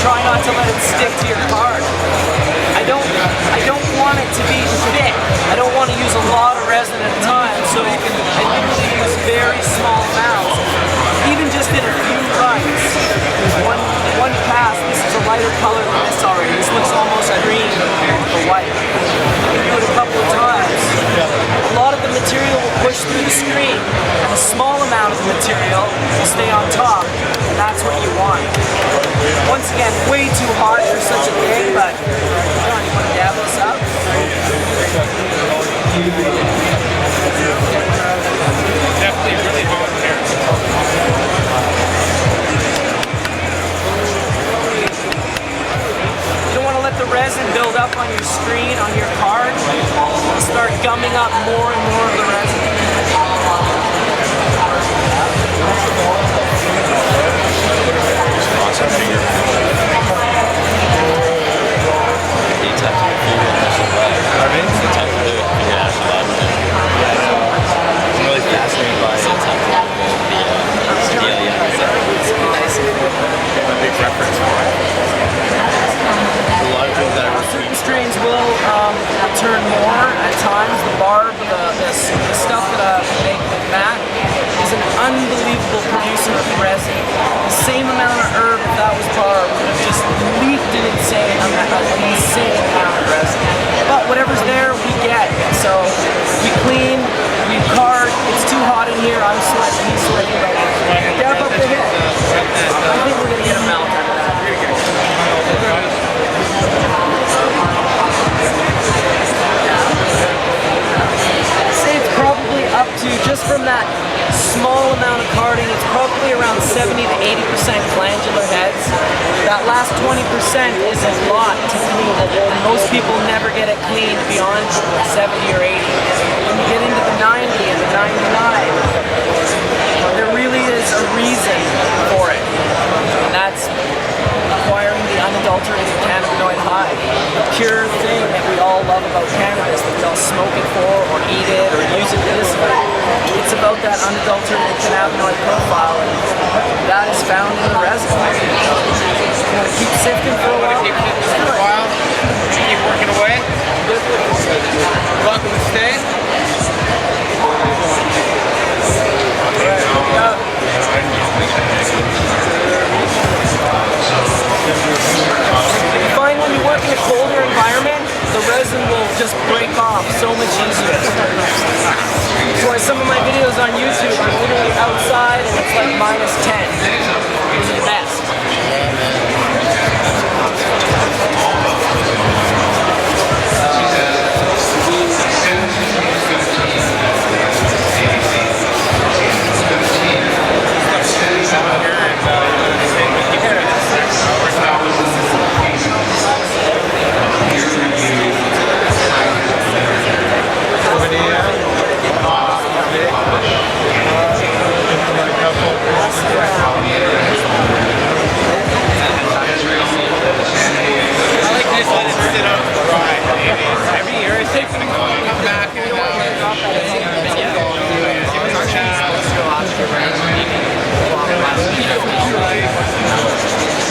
Try not to let it stick to your card. I don't want it to be thick. I don't want to use a lot of resin at a time, so I literally use very small amounts, even just in a few runs. One pass. This is a lighter screen, and a small amount of the material will stay on top, and that's what you want. Once again, way too hot for such a thing, but John, you want to dab this up? Definitely really good here. You don't want to let the resin build up on your screen, on your card. Start gumming up more and more of the resin. I'm really fascinated by it. A big reference point. A lot of things that I Certain strains will return more at times. The barb, the stuff that they Matt is an unbelievable producer of resin. The same amount of herb, if that was barb, would have just leaked an insane amount of resin. But whatever's there, we get. So we clean, we card. It's too hot in here. I'm sweating. He's sweating. Dab up the hit. I think we're gonna get a mouth out of that. Say it's probably up to, just from that small amount of carding, it's probably around 70 to 80% glandular heads. That last 20% is a lot to clean, and most people never get it cleaned beyond 70 or 80. When you get into the 90 and the 99, there really is a reason for it, and that's acquiring the unadulterated cannabinoid high, the pure thing that we all love about cannabis, that we all smoke it for, or eat it, or use it medicinally. It's about that unadulterated cannabinoid profile, and that is found in the resin. Keep sifting for a while. Keep sifting for a while. Keep working away. Welcome to stay. You find when you work in a colder environment, the resin will just break off so much easier. That's why some of my videos on YouTube are literally outside and it's like -10. These are the best.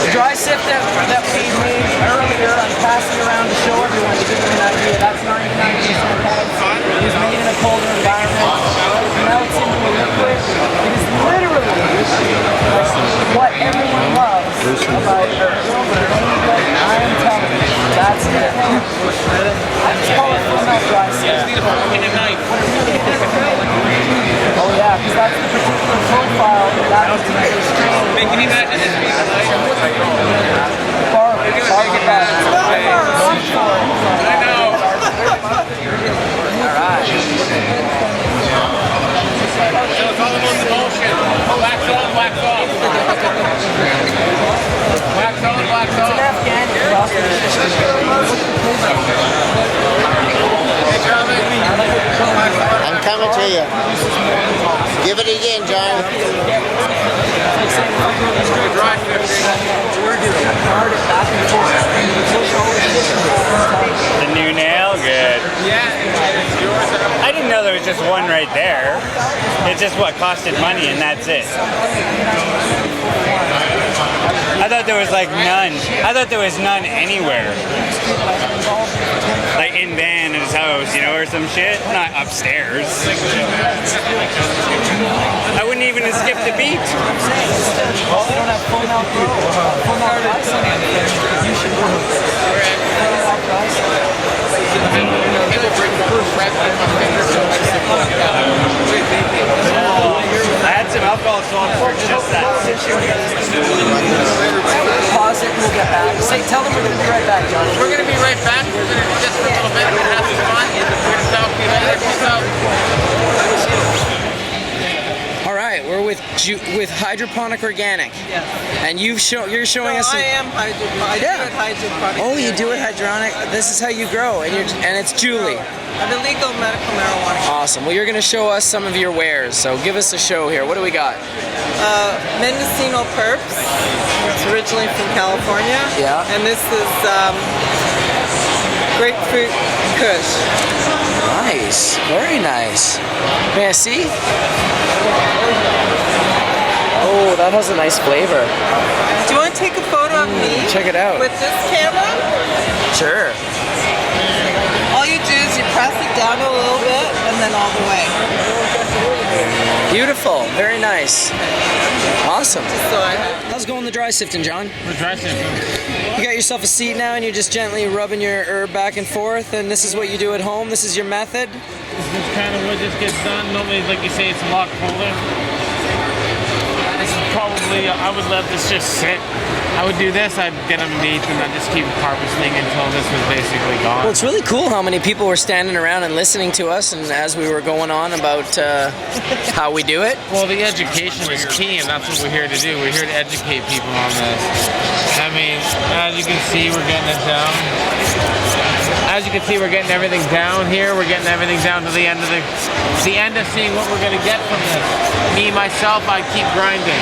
The dry sift that we made earlier, I'm passing around to show everyone to give them an idea. That's 99% heads. It was made in a colder environment. It melts into a liquid. It is literally what everyone loves about herbs. I am telling you, that's it. I just call it full melt dry sift. Oh yeah, because that's the particular profile that particular strain. Can you imagine this being a night? I know. Alright. So it's all about the motion. Wax on, wax off. Wax on, wax off. It's an Afghan I'm coming to you. Give it again, John. Dry sifting. The new nail, good. Yeah, it's yours. I didn't know there was just one right there. It's just what costed money and that's it. I thought there was like none. I thought there was none anywhere. Like in Van in his house, you know, or some shit. Not upstairs. I wouldn't even have skipped the beat. Well, they don't have full mouth pro. Full mouth rice on it. You should do it. Full mouth rice. It will break the proof right by my fingers. Pause it and we'll get back. Tell them we're going to be right back, Johnny. We're going to be right back. We're going to just for a little bit. We're going to have some fun. We're going to talk to you later. Peace out. All right, we're with Hydroponic Organic. Yes. And you're showing us. I am hydroponic. I do it hydroponic. Oh, you do it hydroponic. This is how you grow, and it's Julie. I'm illegal medical marijuana. Awesome. Well, you're going to show us some of your wares. So give us a show here. What do we got? Mendocino Purps. It's originally from California. Yeah. And this is grapefruit Kush. Nice. Very nice. May I see? Oh, that has a nice flavor. Do you want to take a photo of me? Check it out. With this camera? Sure. All you do is you press it down a little bit and then all the way. Beautiful. Very nice. Awesome. So How's going the dry sifting, John? We're dry sifting. You got yourself a seat now and you're just gently rubbing your herb back and forth, and this is what you do at home? This is your method? This is kind of what just gets done. Normally, like you say, it's a lot colder. This is probably, I would let this just sit. I would do this, I'd get underneath and I'd just keep harvesting until this was basically gone. Well, it's really cool how many people were standing around and listening to us and as we were going on about how we do it. Well, the education is key, and that's what we're here to do. We're here to educate people on this. I mean, as you can see, we're getting it down. As you can see, we're getting everything down here. We're getting everything down to the end of seeing what we're going to get from this. Me, myself, I keep grinding.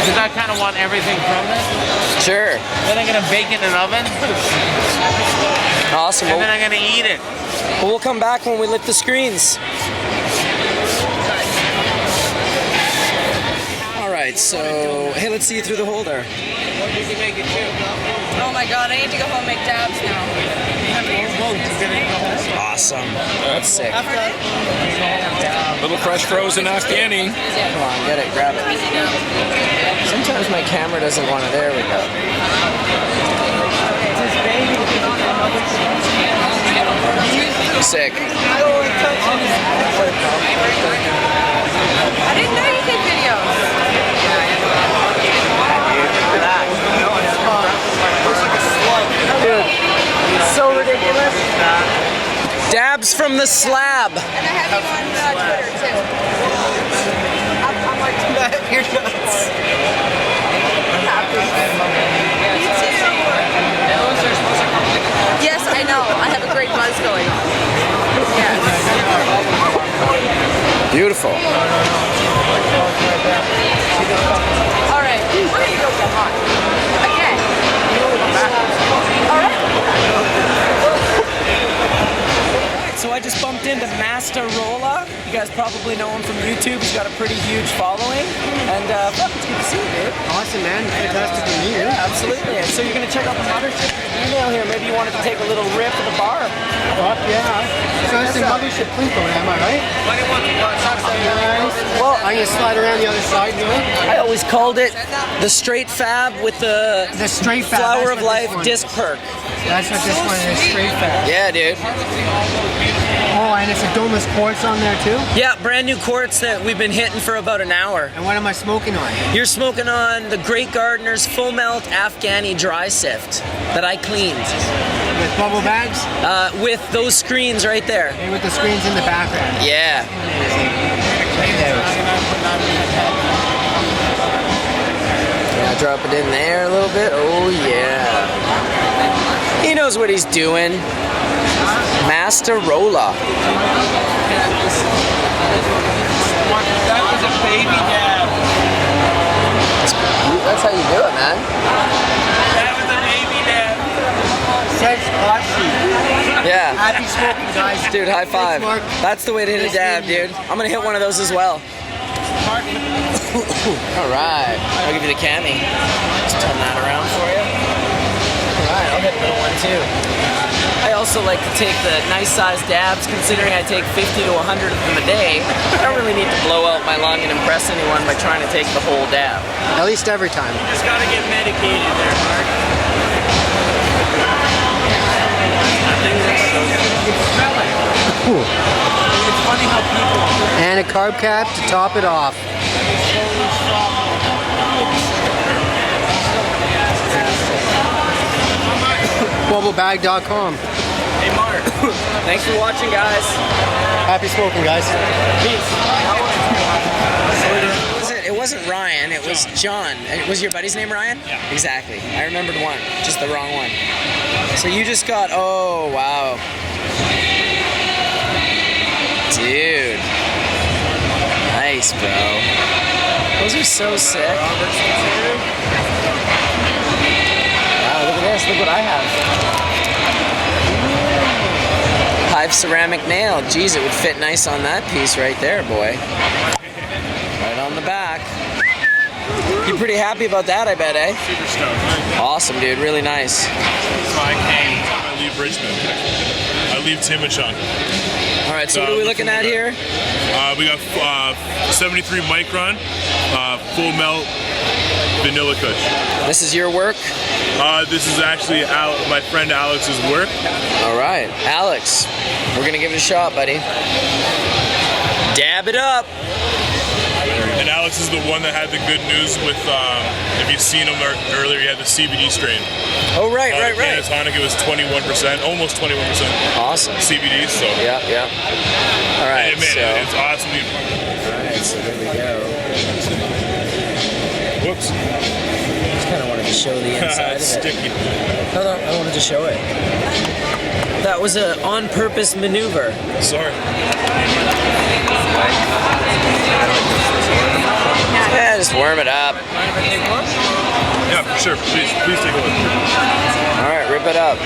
Because I kind of want everything from this. Sure. Then I'm going to bake it in an oven. Awesome. And then I'm going to eat it. Well, we'll come back when we lift the screens. All right, so, hey, let's see you through the hole there. Oh my god, I need to go home and make dabs now. Awesome. That's sick. Little fresh frozen Afghani. Come on, get it, grab it. Sometimes my camera doesn't want it. There we go. Sick. I didn't know you did videos. Dude, so ridiculous. Dabs from the slab. And I have you on Twitter too. I'm like, you're nuts. You too. Yes, I know. I have a great buzz going on. Yes. Beautiful. All right. We're going to go get hot. Again. All right. So I just bumped into Master Rolla. You guys probably know him from YouTube. He's got a pretty huge following. And fuck, it's good to see you, dude. Awesome, man. Fantastic to meet you. Yeah, absolutely. And so you're going to check out the mothership email here. Maybe you wanted to take a little rip of the barb. Fuck yeah. So that's the mothership Plinko, am I right? Nice. Well, I'm going to slide around the other side now. I always called it the straight fab with the straight fab. Flower of Life disc perk. That's what this one is, straight fab. Yeah, dude. Oh, and it's a domeless quartz on there too? Yeah, brand new quartz that we've been hitting for about an hour. And what am I smoking on? You're smoking on the Great Gardener's Full Melt Afghani Dry Sift that I cleaned. With bubble bags? With those screens right there. And with the screens in the background? Yeah. Yeah, drop it in there a little bit. Oh yeah. He knows what he's doing. Master Rolla. That was a baby dab. That's how you do it, man. That was a baby dab. Says hot seat. Yeah. Happy smoking, guys. Dude, high five. That's the way to hit a dab, dude. I'm gonna hit one of those as well. All right. I'll give you the cami. Just turn that around for you. All right, I'll hit a little one too. I also like to take the nice sized dabs, considering I take 50 to 100 of them a day. I don't really need to blow out my lung and impress anyone by trying to take the whole dab. At least every time. Just gotta get medicated there, Mark. And a carb cap to top it off. FreshMobileBag.com. Hey, Mark. Thanks for watching, guys. Happy smoking, guys. Peace. It wasn't Ryan, it was John. Was your buddy's name Ryan? Yeah. Exactly. I remembered one, just the wrong one. So you just got, oh, wow. Dude. Nice, bro. Those are so sick. Wow, look at this. Look what I have. Hive ceramic nail. Geez, it would fit nice on that piece right there, boy. Right on the back. You pretty happy about that, I bet, eh? Super stoked. Awesome, dude. Really nice. So I leave Richmond. I leave Tim and Sean. All right, so what are we looking at here? We got 73 micron, full melt vanilla kush. This is your work? This is actually my friend Alex's work. All right, Alex, we're gonna give it a shot, buddy. Dab it up. And Alex is the one that had the good news with, if you've seen him earlier, he had the CBD strain. Oh, right. Tonic, it was 21%, almost 21%. Awesome. CBD, so. Yeah. All right, and, man, it's awesome. All right, so here we go. Whoops. Just kind of wanted to show the inside it's of it. sticky. No, I wanted to show it. That was a on-purpose maneuver. Sorry. Yeah, just warm it up. Yeah, for sure. Please take a look. All right, rip it up.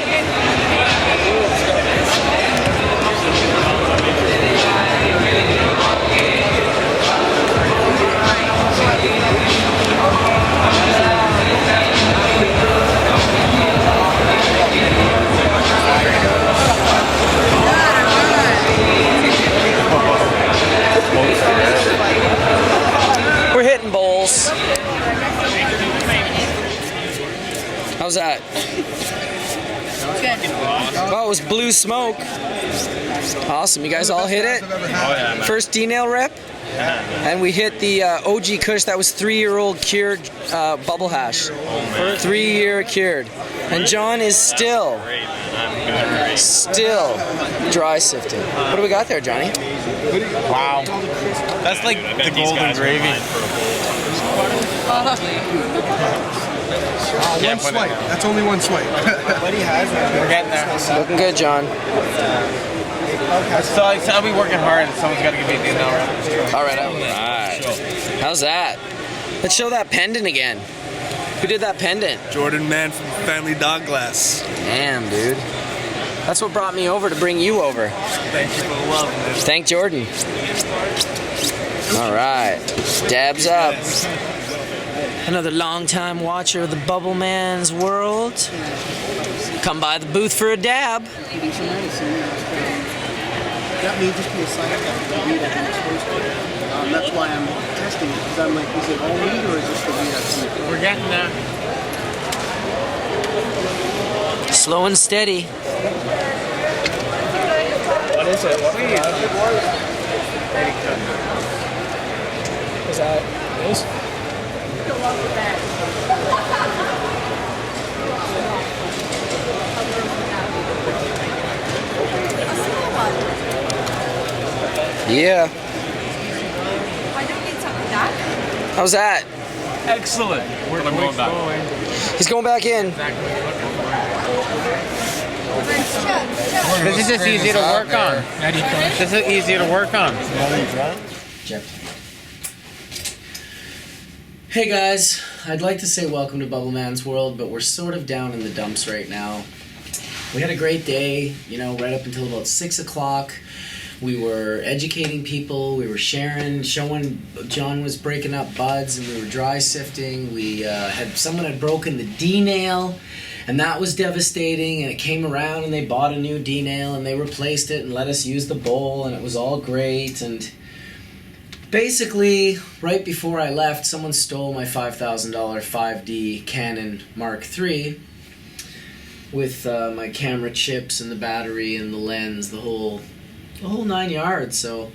We're hitting bowls. How's that? Oh, it was blue smoke. Awesome. You guys all hit it? First D-nail rep? And we hit the OG Kush. That was 3-year-old cured bubble hash. 3-year cured. And John is still dry sifting. What do we got there, Johnny? Wow. That's like the golden gravy. One swipe. That's only one swipe. We're getting there. Looking good, John. So I'll be working hard and someone's got to give me a deal now. All right. How's that? Let's show that pendant again. Who did that pendant? Jordan Man from Family Dog Glass. Damn, dude. That's what brought me over to bring you over. Thank you for the love, man. Thank Jordan. All right. Dabs up. Another long-time watcher of the Bubble Man's world. Come by the booth for a dab. That may just be a side effect of the weed I've been exposed to. That's why I'm testing it, because I'm like, is it all weed or is this the weed I've seen? We're getting there. Slow and steady. What is it? What weed? Is that this? Yeah. How's that? Excellent. We're going back. He's going back in. This is just easy to work on. This is easy to work on. Hey guys, I'd like to say welcome to Bubble Man's world, but we're sort of down in the dumps right now. We had a great day, right up until about 6 o'clock. We were educating people, we were showing John was breaking up buds, and we were dry sifting. We someone had broken the D-nail, and that was devastating, and it came around and they bought a new D-nail and they replaced it and let us use the bowl, and it was all great. And basically, right before I left, someone stole my $5,000 5D Canon Mark III with my camera chips and the battery and the lens, the whole 9 yards. So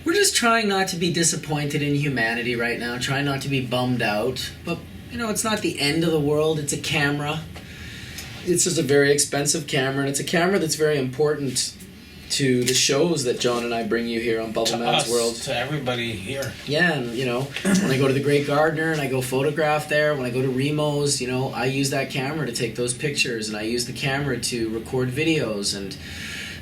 we're just trying not to be disappointed in humanity right now, trying not to be bummed out. But, it's not the end of the world. It's a camera. It's just a very expensive camera, and it's a camera that's very important to the shows that John and I bring you here on Bubble Man's World. To everybody here. Yeah, and you know, when I go to the Great Gardener and I go photograph there, when I go to Remo's, you know, I use that camera to take those pictures, and I use the camera to record videos, and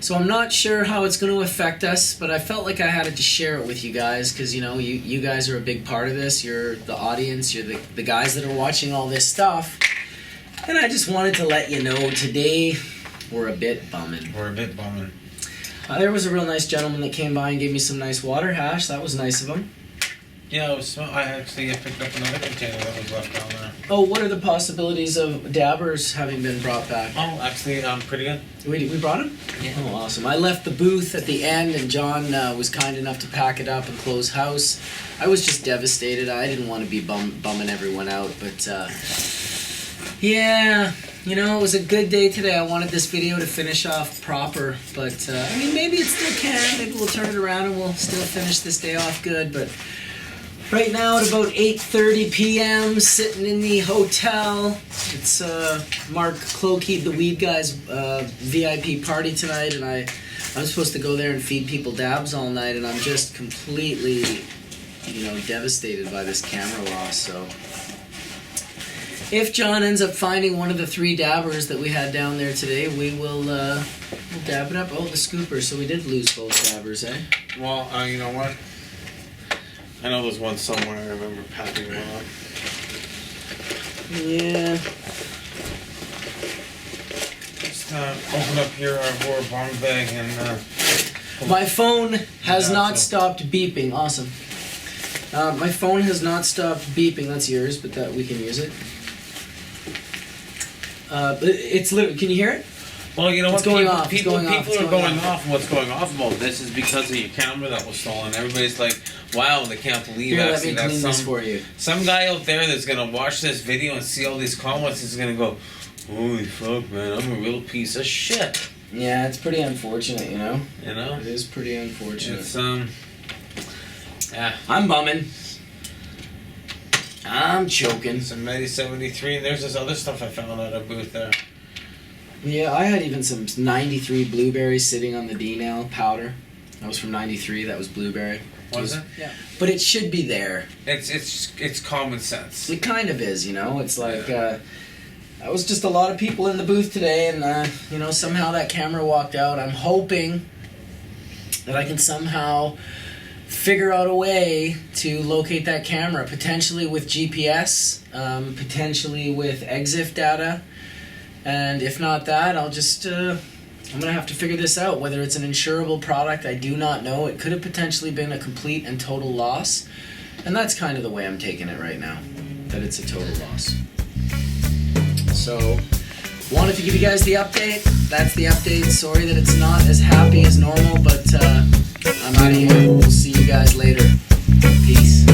so I'm not sure how it's going to affect us, but I felt like I had to share it with you guys because, you know, you guys are a big part of this. You're the audience. You're the guys that are watching all this stuff. And I just wanted to let you know today we're a bit bumming. There was a real nice gentleman that came by and gave me some nice water hash. That was nice of him. Yeah, I picked up another container that was left down there. Oh, what are the possibilities of dabbers having been brought back? Oh, actually, pretty good. We brought them? Yeah. Oh, awesome. I left the booth at the end, and John was kind enough to pack it up and close house. I was just devastated. I didn't want to be bumming everyone out, but yeah, you know, it was a good day today. I wanted this video to finish off proper, but I mean, maybe it still can. Maybe we'll turn it around and we'll still finish this day off good, but right now at about 8:30 p.m., sitting in the hotel. It's Mark Cloakey, the Weed Guy's VIP party tonight, and I'm supposed to go there and feed people dabs all night, and I'm just completely, you know, devastated by this camera loss. So if John ends up finding one of the 3 dabbers that we had down there today, we will we'll dab it up. Oh, the scooper. So we did lose both dabbers, eh? Well, you know what? I know there's one somewhere. I remember packing one up. Yeah. Just open up here our Roor bomb bag and. My phone has not stopped beeping. Awesome. My phone has not stopped beeping. That's yours, but that we can use it. It's literally. Can you hear it? Well, you know It's what? going off. It's People going off. It's are going going off. off. And what's going off about this is because of your camera that was stolen. Everybody's like, "Wow, they can't believe Here, let actually me that clean this for you. some guy out there that's gonna watch this video and see all these comments is gonna go, holy fuck, man, I'm a real piece of shit." Yeah, it's pretty unfortunate, you know. You know, it is pretty unfortunate. It's yeah. I'm bumming. I'm choking. Some Medi 73, and there's this other stuff I found at a booth there. Yeah, I had even some 93 blueberries sitting on the D-nail powder. That was from 93. That was blueberry. Was it? Yeah. But it should be there. It's common sense. It kind of is, you know. It's like that was just a lot of people in the booth today, and you know, somehow that camera walked out. I'm hoping that I can somehow figure out a way to locate that camera, potentially with GPS, potentially with EXIF data, and if not that, I'll just I'm gonna have to figure this out. Whether it's an insurable product, I do not know. It could have potentially been a complete and total loss, and that's kind of the way I'm taking it right now, that it's a total loss. So wanted to give you guys the update. That's the update. Sorry that it's not as happy as normal, but I'm out of here. We'll see you guys later. Peace.